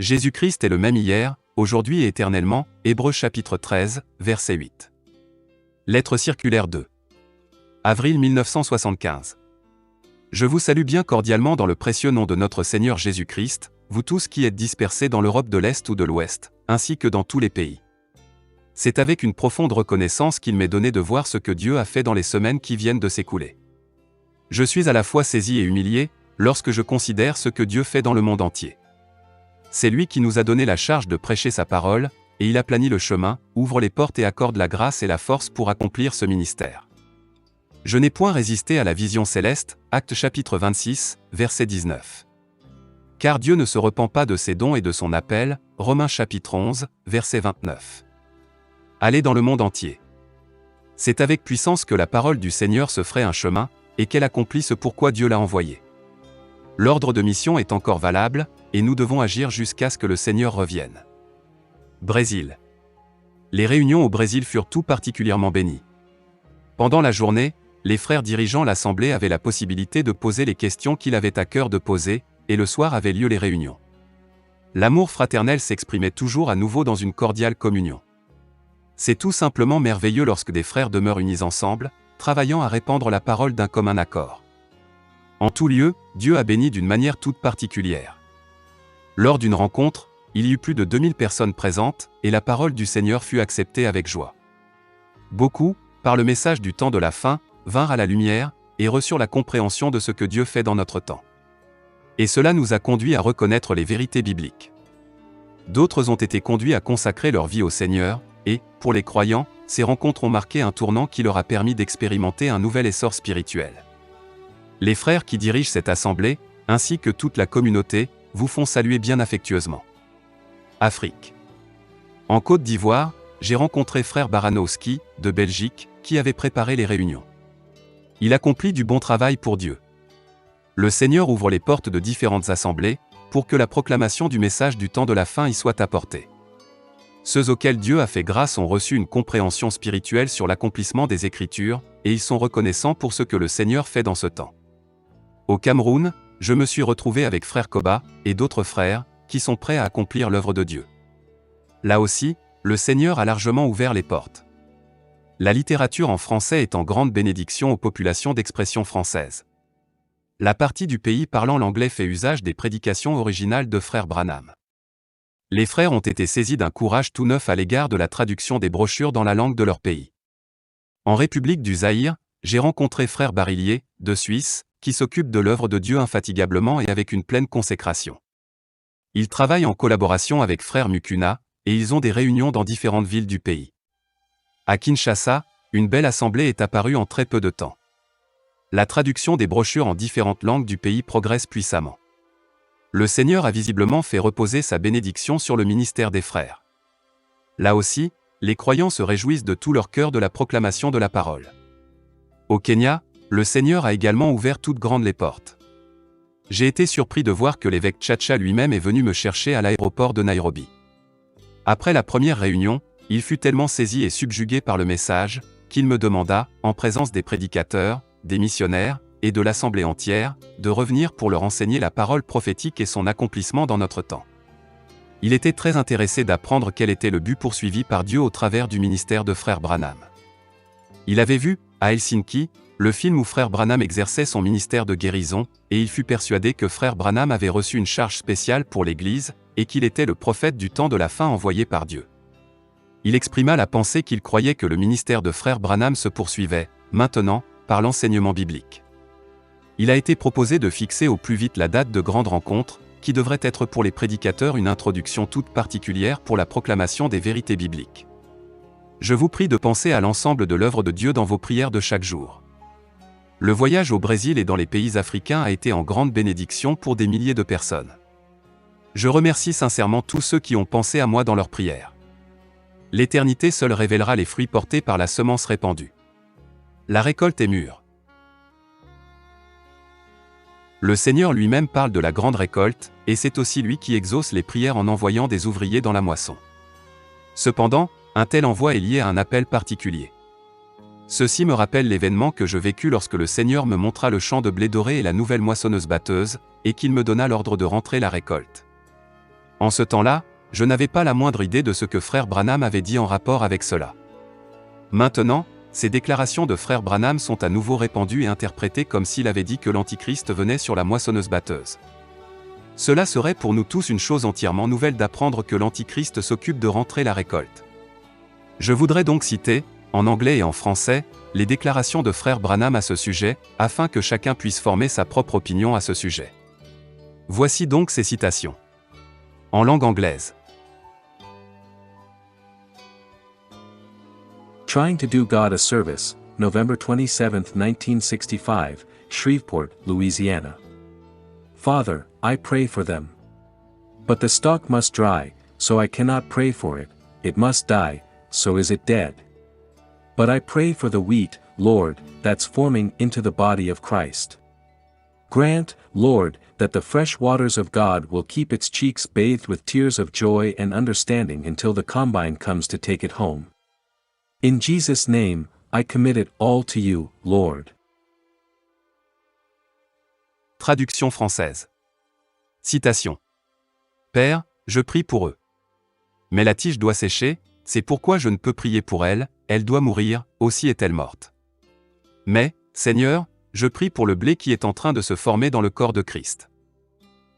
Jésus-Christ est le même hier, aujourd'hui et éternellement. Hébreux chapitre 13, verset 8. Lettre circulaire 2. Avril 1975. Je vous salue bien cordialement dans le précieux nom de notre Seigneur Jésus-Christ, vous tous qui êtes dispersés dans l'Europe de l'Est ou de l'Ouest, ainsi que dans tous les pays. C'est avec une profonde reconnaissance qu'il m'est donné de voir ce que Dieu a fait dans les semaines qui viennent de s'écouler. Je suis à la fois saisi et humilié, lorsque je considère ce que Dieu fait dans le monde entier. C'est lui qui nous a donné la charge de prêcher sa parole, et il aplanit le chemin, ouvre les portes et accorde la grâce et la force pour accomplir ce ministère. Je n'ai point résisté à la vision céleste, Actes chapitre 26, verset 19. Car Dieu ne se repent pas de ses dons et de son appel, Romains chapitre 11, verset 29. Allez dans le monde entier. C'est avec puissance que la parole du Seigneur se ferait un chemin, et qu'elle accomplit ce pourquoi Dieu l'a envoyée. L'ordre de mission est encore valable, et nous devons agir jusqu'à ce que le Seigneur revienne. Brésil. Les réunions au Brésil furent tout particulièrement bénies. Pendant la journée, les frères dirigeant l'Assemblée avaient la possibilité de poser les questions qu'il avait à cœur de poser, et le soir avaient lieu les réunions. L'amour fraternel s'exprimait toujours à nouveau dans une cordiale communion. C'est tout simplement merveilleux lorsque des frères demeurent unis ensemble, travaillant à répandre la parole d'un commun accord. En tout lieu, Dieu a béni d'une manière toute particulière. Lors d'une rencontre, il y eut plus de 2000 personnes présentes, et la parole du Seigneur fut acceptée avec joie. Beaucoup, par le message du temps de la fin, vinrent à la lumière, et reçurent la compréhension de ce que Dieu fait dans notre temps. Et cela nous a conduits à reconnaître les vérités bibliques. D'autres ont été conduits à consacrer leur vie au Seigneur, et, pour les croyants, ces rencontres ont marqué un tournant qui leur a permis d'expérimenter un nouvel essor spirituel. Les frères qui dirigent cette assemblée, ainsi que toute la communauté, vous font saluer bien affectueusement. Afrique. En Côte d'Ivoire, j'ai rencontré frère Baranowski, de Belgique, qui avait préparé les réunions. Il accomplit du bon travail pour Dieu. Le Seigneur ouvre les portes de différentes assemblées, pour que la proclamation du message du temps de la fin y soit apportée. Ceux auxquels Dieu a fait grâce ont reçu une compréhension spirituelle sur l'accomplissement des Écritures, et ils sont reconnaissants pour ce que le Seigneur fait dans ce temps. Au Cameroun, je me suis retrouvé avec frère Koba, et d'autres frères, qui sont prêts à accomplir l'œuvre de Dieu. Là aussi, le Seigneur a largement ouvert les portes. La littérature en français est en grande bénédiction aux populations d'expression française. La partie du pays parlant l'anglais fait usage des prédications originales de frère Branham. Les frères ont été saisis d'un courage tout neuf à l'égard de la traduction des brochures dans la langue de leur pays. En République du Zaïre, j'ai rencontré frère Barillier, de Suisse, qui s'occupe de l'œuvre de Dieu infatigablement et avec une pleine consécration. Ils travaillent en collaboration avec frère Mukuna, et ils ont des réunions dans différentes villes du pays. À Kinshasa, une belle assemblée est apparue en très peu de temps. La traduction des brochures en différentes langues du pays progresse puissamment. Le Seigneur a visiblement fait reposer sa bénédiction sur le ministère des frères. Là aussi, les croyants se réjouissent de tout leur cœur de la proclamation de la parole. Au Kenya, le Seigneur a également ouvert toutes grandes les portes. J'ai été surpris de voir que l'évêque Chacha lui-même est venu me chercher à l'aéroport de Nairobi. Après la première réunion, il fut tellement saisi et subjugué par le message, qu'il me demanda, en présence des prédicateurs, des missionnaires, et de l'assemblée entière, de revenir pour leur enseigner la parole prophétique et son accomplissement dans notre temps. Il était très intéressé d'apprendre quel était le but poursuivi par Dieu au travers du ministère de frère Branham. Il avait vu, à Helsinki, le film où frère Branham exerçait son ministère de guérison, et il fut persuadé que frère Branham avait reçu une charge spéciale pour l'Église, et qu'il était le prophète du temps de la fin envoyé par Dieu. Il exprima la pensée qu'il croyait que le ministère de frère Branham se poursuivait, maintenant, par l'enseignement biblique. Il a été proposé de fixer au plus vite la date de grande rencontre, qui devrait être pour les prédicateurs une introduction toute particulière pour la proclamation des vérités bibliques. Je vous prie de penser à l'ensemble de l'œuvre de Dieu dans vos prières de chaque jour. Le voyage au Brésil et dans les pays africains a été en grande bénédiction pour des milliers de personnes. Je remercie sincèrement tous ceux qui ont pensé à moi dans leurs prières. L'éternité seule révélera les fruits portés par la semence répandue. La récolte est mûre. Le Seigneur lui-même parle de la grande récolte, et c'est aussi lui qui exauce les prières en envoyant des ouvriers dans la moisson. Cependant, un tel envoi est lié à un appel particulier. Ceci me rappelle l'événement que je vécus lorsque le Seigneur me montra le champ de blé doré et la nouvelle moissonneuse batteuse, et qu'il me donna l'ordre de rentrer la récolte. En ce temps-là, je n'avais pas la moindre idée de ce que frère Branham avait dit en rapport avec cela. Maintenant, ces déclarations de frère Branham sont à nouveau répandues et interprétées comme s'il avait dit que l'Antichrist venait sur la moissonneuse-batteuse. Cela serait pour nous tous une chose entièrement nouvelle d'apprendre que l'Antichrist s'occupe de rentrer la récolte. Je voudrais donc citer, en anglais et en français, les déclarations de frère Branham à ce sujet, afin que chacun puisse former sa propre opinion à ce sujet. Voici donc ces citations. En langue anglaise. Trying to do God a service, November 27, 1965, Shreveport, Louisiana. Father, I pray for them. But the stalk must dry, so I cannot pray for it, it must die, so is it dead. But I pray for the wheat, Lord, that's forming into the body of Christ. Grant, Lord, that the fresh waters of God will keep its cheeks bathed with tears of joy and understanding until the combine comes to take it home. In Jesus' name, I commit it all to you, Lord. Traduction française. Citation. Père, je prie pour eux. Mais la tige doit sécher, c'est pourquoi je ne peux prier pour elle, elle doit mourir, aussi est-elle morte. Mais, Seigneur, je prie pour le blé qui est en train de se former dans le corps de Christ.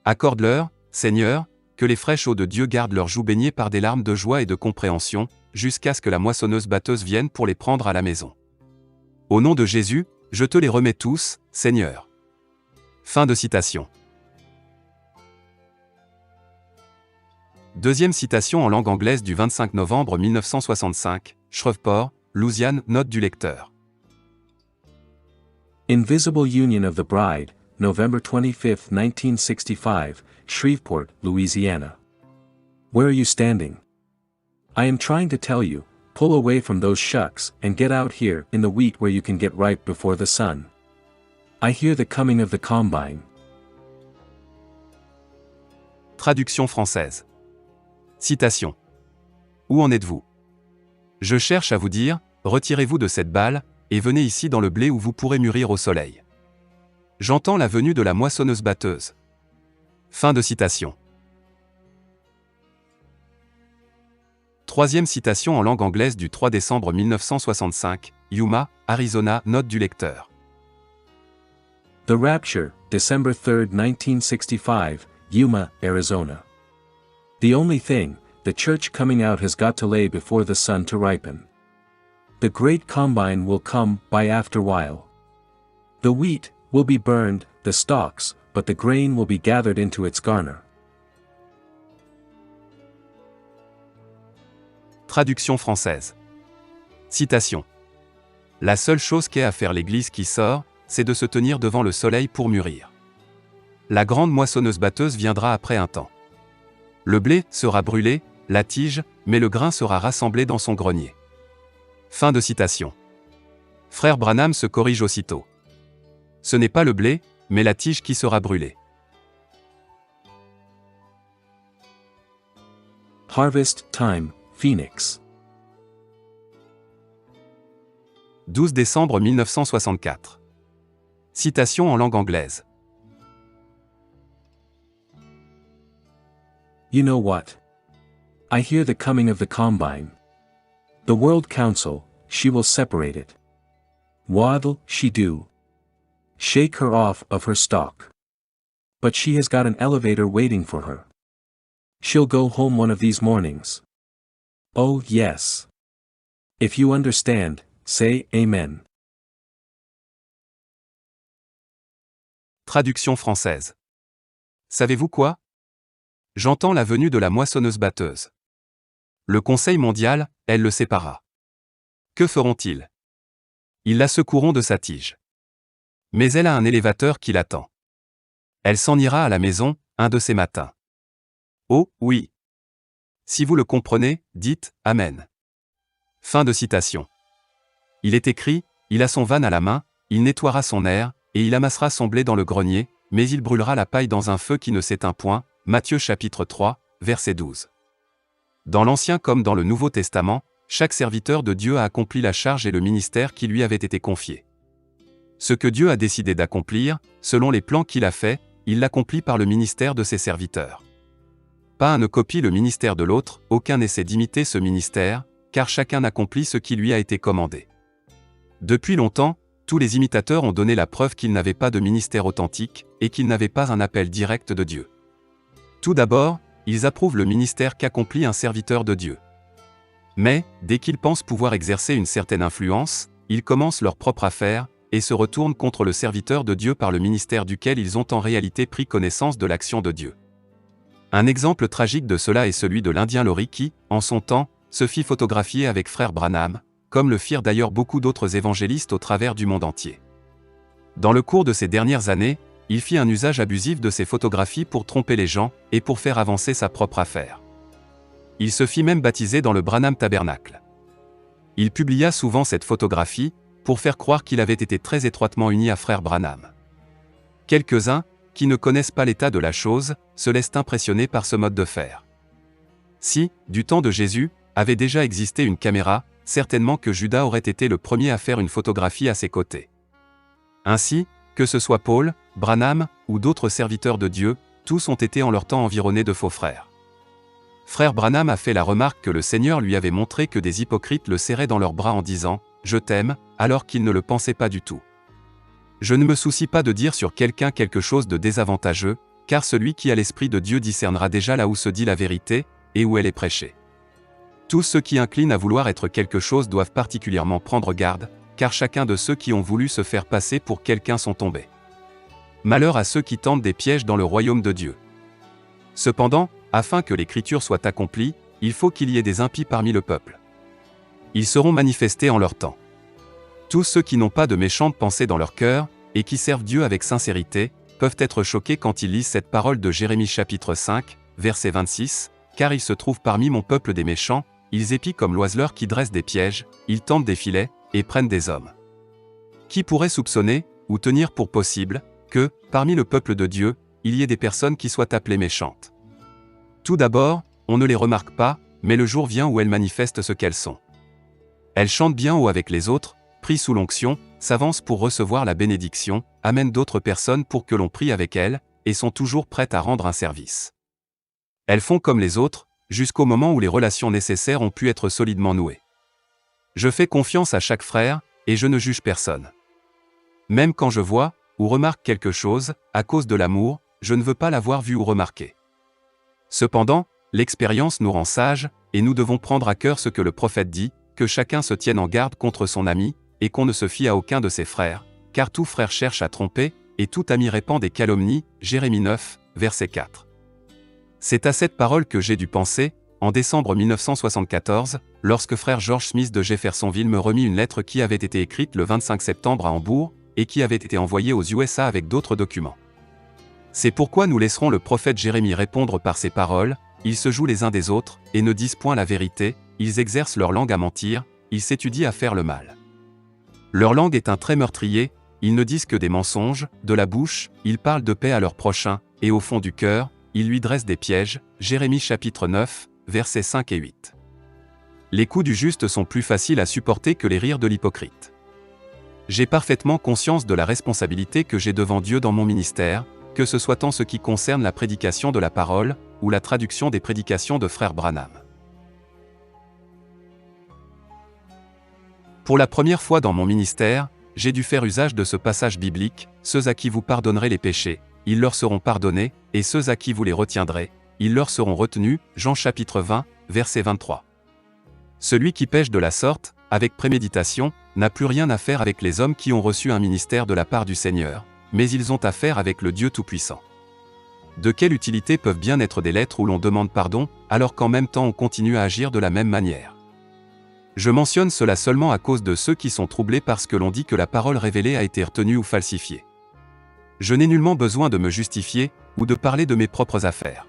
Accorde-leur, Seigneur, que les fraîches eaux de Dieu gardent leurs joues baignées par des larmes de joie et de compréhension, jusqu'à ce que la moissonneuse-batteuse vienne pour les prendre à la maison. Au nom de Jésus, je te les remets tous, Seigneur. Fin de citation. Deuxième citation en langue anglaise du 25 novembre 1965, Shreveport, Louisiane, note du lecteur. Invisible Union of the Bride, November 25, 1965, Shreveport, Louisiana. Where are you standing? I am trying to tell you, pull away from those shucks and get out here in the wheat where you can get ripe before the sun. I hear the coming of the combine. Traduction française. Citation. Où en êtes-vous? Je cherche à vous dire, retirez-vous de cette balle, et venez ici dans le blé où vous pourrez mûrir au soleil. J'entends la venue de la moissonneuse-batteuse. Fin de citation. Troisième citation en langue anglaise du 3 décembre 1965, Yuma, Arizona, note du lecteur. The Rapture, December 3, 1965, Yuma, Arizona. The only thing, the church coming out has got to lay before the sun to ripen. The great combine will come by after while. The wheat will be burned, the stalks, but the grain will be gathered into its garner. Traduction française. Citation. La seule chose qu'ait à faire l'Église qui sort, c'est de se tenir devant le soleil pour mûrir. La grande moissonneuse-batteuse viendra après un temps. Le blé sera brûlé, la tige, mais le grain sera rassemblé dans son grenier. Fin de citation. Frère Branham se corrige aussitôt. Ce n'est pas le blé, mais la tige qui sera brûlée. Harvest Time, Phoenix. 12 décembre 1964. Citation en langue anglaise. You know what? I hear the coming of the combine. The World Council, she will separate it. What'll she do? Shake her off of her stalk. But she has got an elevator waiting for her. She'll go home one of these mornings. Oh yes. If you understand, say Amen. Traduction française. Savez-vous quoi? J'entends la venue de la moissonneuse-batteuse. Le Conseil mondial, elle le séparera. Que feront-ils? Ils la secoueront de sa tige. Mais elle a un élévateur qui l'attend. Elle s'en ira à la maison, un de ces matins. Oh, oui. Si vous le comprenez, dites « Amen ». Fin de citation. Il est écrit, il a son vanne à la main, il nettoiera son aire, et il amassera son blé dans le grenier, mais il brûlera la paille dans un feu qui ne s'éteint point. Matthieu chapitre 3, verset 12. Dans l'Ancien comme dans le Nouveau Testament, chaque serviteur de Dieu a accompli la charge et le ministère qui lui avait été confié. Ce que Dieu a décidé d'accomplir, selon les plans qu'il a faits, il l'accomplit par le ministère de ses serviteurs. pas un ne copie le ministère de l'autre, aucun n'essaie d'imiter ce ministère, car chacun accomplit ce qui lui a été commandé. Depuis longtemps, tous les imitateurs ont donné la preuve qu'ils n'avaient pas de ministère authentique, et qu'ils n'avaient pas un appel direct de Dieu. Tout d'abord, ils approuvent le ministère qu'accomplit un serviteur de Dieu. Mais, dès qu'ils pensent pouvoir exercer une certaine influence, ils commencent leur propre affaire, et se retournent contre le serviteur de Dieu par le ministère duquel ils ont en réalité pris connaissance de l'action de Dieu. Un exemple tragique de cela est celui de l'Indien Laurie qui, en son temps, se fit photographier avec frère Branham, comme le firent d'ailleurs beaucoup d'autres évangélistes au travers du monde entier. Dans le cours de ces dernières années, il fit un usage abusif de ces photographies pour tromper les gens, et pour faire avancer sa propre affaire. Il se fit même baptiser dans le Branham Tabernacle. Il publia souvent cette photographie, pour faire croire qu'il avait été très étroitement uni à frère Branham. Quelques-uns, qui ne connaissent pas l'état de la chose, se laissent impressionner par ce mode de faire. Si, du temps de Jésus, avait déjà existé une caméra, certainement que Judas aurait été le premier à faire une photographie à ses côtés. Ainsi, que ce soit Paul, Branham, ou d'autres serviteurs de Dieu, tous ont été en leur temps environnés de faux frères. Frère Branham a fait la remarque que le Seigneur lui avait montré que des hypocrites le serraient dans leurs bras en disant « Je t'aime », alors qu'il ne le pensait pas du tout. Je ne me soucie pas de dire sur quelqu'un quelque chose de désavantageux, car celui qui a l'Esprit de Dieu discernera déjà là où se dit la vérité, et où elle est prêchée. Tous ceux qui inclinent à vouloir être quelque chose doivent particulièrement prendre garde, car chacun de ceux qui ont voulu se faire passer pour quelqu'un sont tombés. Malheur à ceux qui tentent des pièges dans le royaume de Dieu. Cependant, afin que l'Écriture soit accomplie, il faut qu'il y ait des impies parmi le peuple. Ils seront manifestés en leur temps. Tous ceux qui n'ont pas de méchantes pensées dans leur cœur, et qui servent Dieu avec sincérité, peuvent être choqués quand ils lisent cette parole de Jérémie chapitre 5, verset 26, « Car il se trouve parmi mon peuple des méchants, ils épient comme l'oiseleur qui dresse des pièges, ils tentent des filets, et prennent des hommes. » Qui pourrait soupçonner, ou tenir pour possible, que, parmi le peuple de Dieu, il y ait des personnes qui soient appelées méchantes? Tout d'abord, on ne les remarque pas, mais le jour vient où elles manifestent ce qu'elles sont. Elles chantent bien haut avec les autres, prient sous l'onction, s'avancent pour recevoir la bénédiction, amènent d'autres personnes pour que l'on prie avec elles, et sont toujours prêtes à rendre un service. Elles font comme les autres, jusqu'au moment où les relations nécessaires ont pu être solidement nouées. Je fais confiance à chaque frère, et je ne juge personne. Même quand je vois, ou remarque quelque chose, à cause de l'amour, je ne veux pas l'avoir vu ou remarqué. Cependant, l'expérience nous rend sages, et nous devons prendre à cœur ce que le prophète dit, que chacun se tienne en garde contre son ami, et qu'on ne se fie à aucun de ses frères, car tout frère cherche à tromper, et tout ami répand des calomnies, Jérémie 9, verset 4. C'est à cette parole que j'ai dû penser, en décembre 1974, lorsque frère George Smith de Jeffersonville me remit une lettre qui avait été écrite le 25 septembre à Hambourg, et qui avait été envoyée aux USA avec d'autres documents. C'est pourquoi nous laisserons le prophète Jérémie répondre par ces paroles, ils se jouent les uns des autres, et ne disent point la vérité, ils exercent leur langue à mentir, ils s'étudient à faire le mal. Leur langue est un trait meurtrier, ils ne disent que des mensonges, de la bouche, ils parlent de paix à leur prochain, et au fond du cœur, ils lui dressent des pièges, Jérémie chapitre 9, versets 5 et 8. Les coups du juste sont plus faciles à supporter que les rires de l'hypocrite. J'ai parfaitement conscience de la responsabilité que j'ai devant Dieu dans mon ministère, que ce soit en ce qui concerne la prédication de la parole, ou la traduction des prédications de frère Branham. Pour la première fois dans mon ministère, j'ai dû faire usage de ce passage biblique, « Ceux à qui vous pardonnerez les péchés, ils leur seront pardonnés, et ceux à qui vous les retiendrez, ils leur seront retenus » Jean chapitre 20, verset 23. Celui qui pêche de la sorte, avec préméditation, n'a plus rien à faire avec les hommes qui ont reçu un ministère de la part du Seigneur, mais ils ont affaire avec le Dieu Tout-Puissant. De quelle utilité peuvent bien être des lettres où l'on demande pardon, alors qu'en même temps on continue à agir de la même manière? Je mentionne cela seulement à cause de ceux qui sont troublés parce que l'on dit que la parole révélée a été retenue ou falsifiée. Je n'ai nullement besoin de me justifier, ou de parler de mes propres affaires.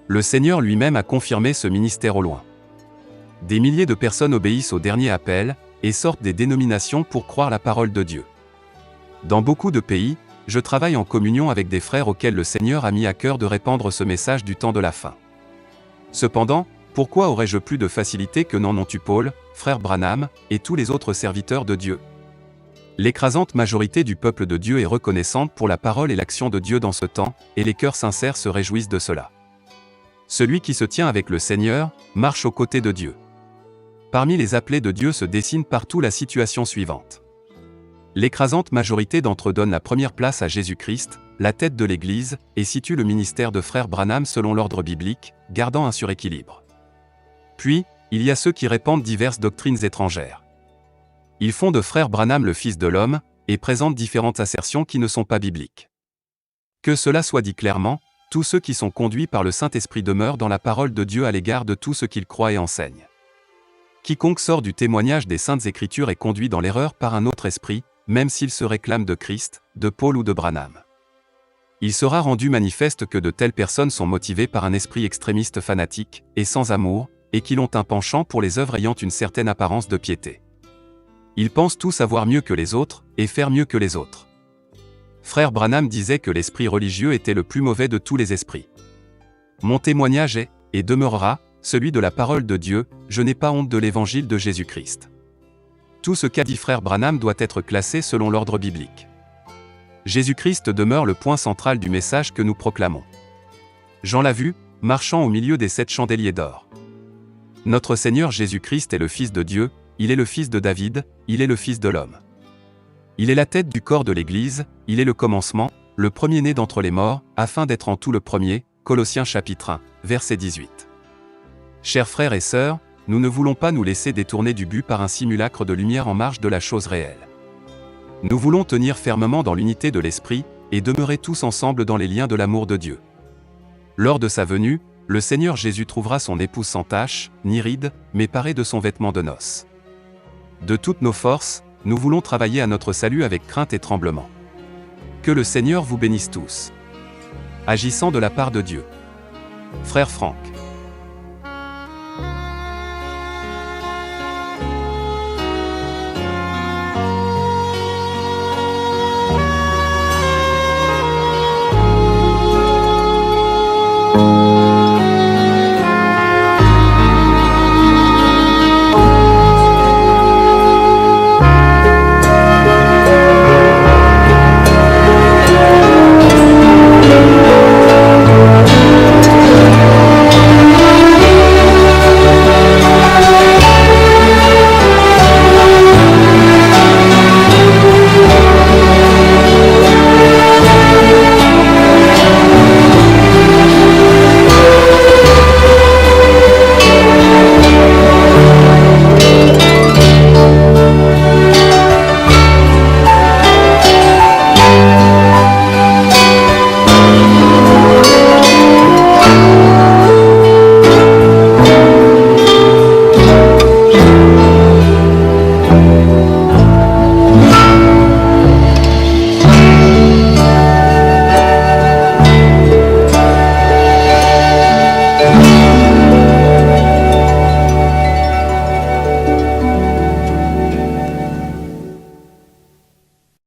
Le Seigneur lui-même a confirmé ce ministère au loin. Des milliers de personnes obéissent au dernier appel, et sortent des dénominations pour croire la parole de Dieu. Dans beaucoup de pays, je travaille en communion avec des frères auxquels le Seigneur a mis à cœur de répandre ce message du temps de la fin. Cependant, pourquoi aurais-je plus de facilité que n'en ont eu Paul, frère Branham, et tous les autres serviteurs de Dieu? L'écrasante majorité du peuple de Dieu est reconnaissante pour la parole et l'action de Dieu dans ce temps, et les cœurs sincères se réjouissent de cela. Celui qui se tient avec le Seigneur, marche aux côtés de Dieu. Parmi les appelés de Dieu se dessine partout la situation suivante. L'écrasante majorité d'entre eux donne la première place à Jésus-Christ, la tête de l'Église, et situe le ministère de frère Branham selon l'ordre biblique, gardant un suréquilibre. Puis, il y a ceux qui répandent diverses doctrines étrangères. Ils font de frère Branham le Fils de l'homme, et présentent différentes assertions qui ne sont pas bibliques. Que cela soit dit clairement, tous ceux qui sont conduits par le Saint-Esprit demeurent dans la parole de Dieu à l'égard de tout ce qu'ils croient et enseignent. Quiconque sort du témoignage des Saintes Écritures est conduit dans l'erreur par un autre esprit, même s'il se réclame de Christ, de Paul ou de Branham. Il sera rendu manifeste que de telles personnes sont motivées par un esprit extrémiste fanatique, et sans amour, et qu'ils ont un penchant pour les œuvres ayant une certaine apparence de piété. Ils pensent tous savoir mieux que les autres, et faire mieux que les autres. Frère Branham disait que l'esprit religieux était le plus mauvais de tous les esprits. Mon témoignage est, et demeurera, celui de la parole de Dieu, je n'ai pas honte de l'évangile de Jésus-Christ. Tout ce qu'a dit frère Branham doit être classé selon l'ordre biblique. Jésus-Christ demeure le point central du message que nous proclamons. Jean l'a vu, marchant au milieu des 7 chandeliers d'or. Notre Seigneur Jésus-Christ est le Fils de Dieu, il est le Fils de David, il est le Fils de l'homme. Il est la tête du corps de l'Église, il est le commencement, le premier-né d'entre les morts, afin d'être en tout le premier, Colossiens chapitre 1, verset 18. Chers frères et sœurs, nous ne voulons pas nous laisser détourner du but par un simulacre de lumière en marge de la chose réelle. Nous voulons tenir fermement dans l'unité de l'Esprit, et demeurer tous ensemble dans les liens de l'amour de Dieu. Lors de sa venue, le Seigneur Jésus trouvera son épouse sans tache, ni ride, mais parée de son vêtement de noces. De toutes nos forces, nous voulons travailler à notre salut avec crainte et tremblement. Que le Seigneur vous bénisse tous. Agissant de la part de Dieu. Frère Franck.